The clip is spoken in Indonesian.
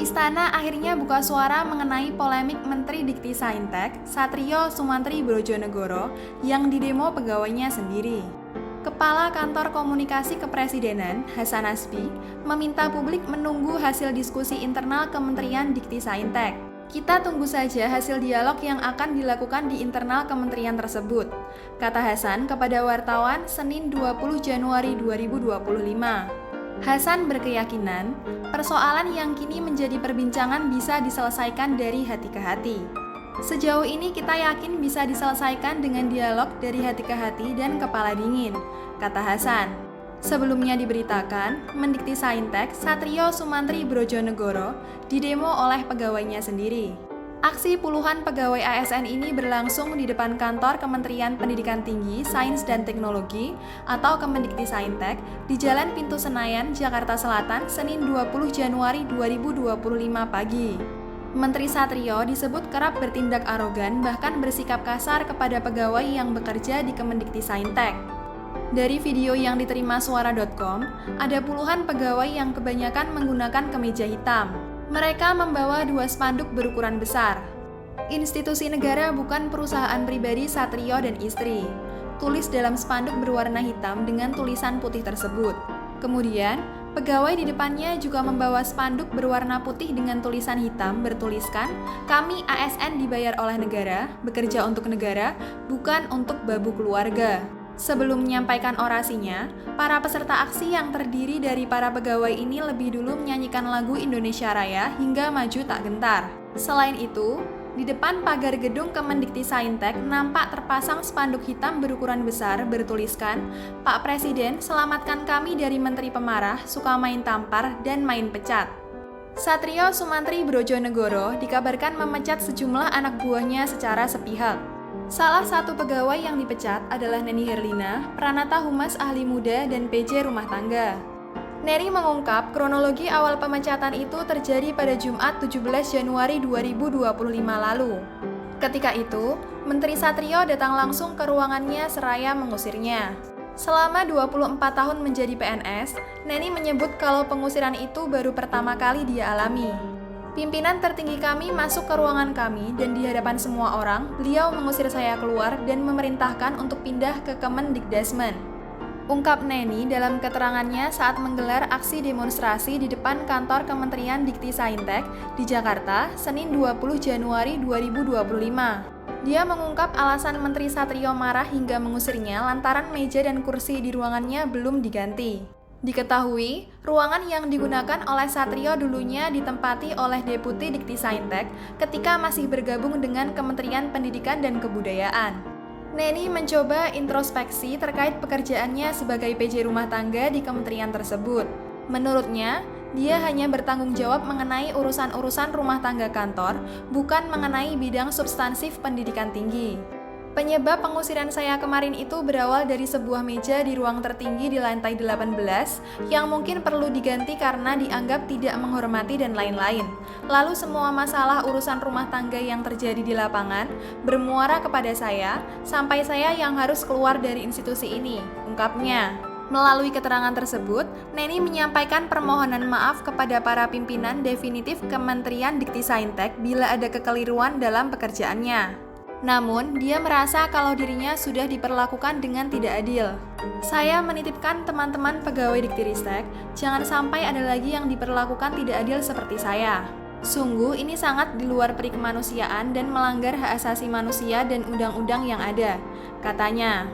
Istana akhirnya buka suara mengenai polemik Menteri Dikti Saintek, Satrio Sumantri Brojonegoro, yang didemo pegawainya sendiri. Kepala Kantor Komunikasi Kepresidenan, Hasan Nasbi, meminta publik menunggu hasil diskusi internal Kementerian Dikti Saintek. Kita tunggu saja hasil dialog yang akan dilakukan di internal kementerian tersebut, kata Hasan kepada wartawan Senin 20 Januari 2025. Hasan berkeyakinan, persoalan yang kini menjadi perbincangan bisa diselesaikan dari hati ke hati. Sejauh ini kita yakin bisa diselesaikan dengan dialog dari hati ke hati dan kepala dingin, kata Hasan. Sebelumnya diberitakan, Mendikti Saintek Satrio Sumantri Brojonegoro didemo oleh pegawainya sendiri. Aksi puluhan pegawai ASN ini berlangsung di depan kantor Kementerian Pendidikan Tinggi, Sains dan Teknologi atau Kemendikti Saintek di Jalan Pintu Senayan, Jakarta Selatan, Senin 20 Januari 2025 pagi. Menteri Satrio disebut kerap bertindak arogan bahkan bersikap kasar kepada pegawai yang bekerja di Kemendikti Saintek. Dari video yang diterima suara.com, ada puluhan pegawai yang kebanyakan menggunakan kemeja hitam. Mereka membawa 2 spanduk berukuran besar. Institusi negara bukan perusahaan pribadi Satrio dan istri. Tulis dalam spanduk berwarna hitam dengan tulisan putih tersebut. Kemudian, pegawai di depannya juga membawa spanduk berwarna putih dengan tulisan hitam bertuliskan, "Kami ASN dibayar oleh negara, bekerja untuk negara, bukan untuk babu keluarga." Sebelum menyampaikan orasinya, para peserta aksi yang terdiri dari para pegawai ini lebih dulu menyanyikan lagu Indonesia Raya hingga maju tak gentar. Selain itu, di depan pagar gedung Kemendikti Saintek nampak terpasang spanduk hitam berukuran besar bertuliskan, "Pak Presiden, selamatkan kami dari menteri pemarah, suka main tampar, dan main pecat." Satrio Sumantri Brojonegoro dikabarkan memecat sejumlah anak buahnya secara sepihak. Salah satu pegawai yang dipecat adalah Neni Herlina, Pranata Humas Ahli Muda dan PJ Rumah Tangga. Neni mengungkap kronologi awal pemecatan itu terjadi pada Jumat 17 Januari 2025 lalu. Ketika itu, Menteri Satrio datang langsung ke ruangannya seraya mengusirnya. Selama 24 tahun menjadi PNS, Neni menyebut kalau pengusiran itu baru pertama kali dia alami. "Pimpinan tertinggi kami masuk ke ruangan kami dan di hadapan semua orang, beliau mengusir saya keluar dan memerintahkan untuk pindah ke Kemendikdasmen," ungkap Neni dalam keterangannya saat menggelar aksi demonstrasi di depan kantor Kementerian Dikti Saintek di Jakarta, Senin 20 Januari 2025. Dia mengungkap alasan Menteri Satrio marah hingga mengusirnya lantaran meja dan kursi di ruangannya belum diganti. Diketahui, ruangan yang digunakan oleh Satrio dulunya ditempati oleh Deputi Dikti Saintek ketika masih bergabung dengan Kementerian Pendidikan dan Kebudayaan. Neni mencoba introspeksi terkait pekerjaannya sebagai PJ rumah tangga di kementerian tersebut. Menurutnya, dia hanya bertanggung jawab mengenai urusan-urusan rumah tangga kantor, bukan mengenai bidang substansif pendidikan tinggi. "Penyebab pengusiran saya kemarin itu berawal dari sebuah meja di ruang tertinggi di lantai 18 yang mungkin perlu diganti karena dianggap tidak menghormati dan lain-lain. Lalu semua masalah urusan rumah tangga yang terjadi di lapangan bermuara kepada saya, sampai saya yang harus keluar dari institusi ini," ungkapnya. Melalui keterangan tersebut, Neni menyampaikan permohonan maaf kepada para pimpinan definitif Kementerian Dikti Saintek bila ada kekeliruan dalam pekerjaannya. Namun, dia merasa kalau dirinya sudah diperlakukan dengan tidak adil. "Saya menitipkan teman-teman pegawai Diktiristek, jangan sampai ada lagi yang diperlakukan tidak adil seperti saya. Sungguh ini sangat di luar peri kemanusiaan dan melanggar hak asasi manusia dan undang-undang yang ada," katanya.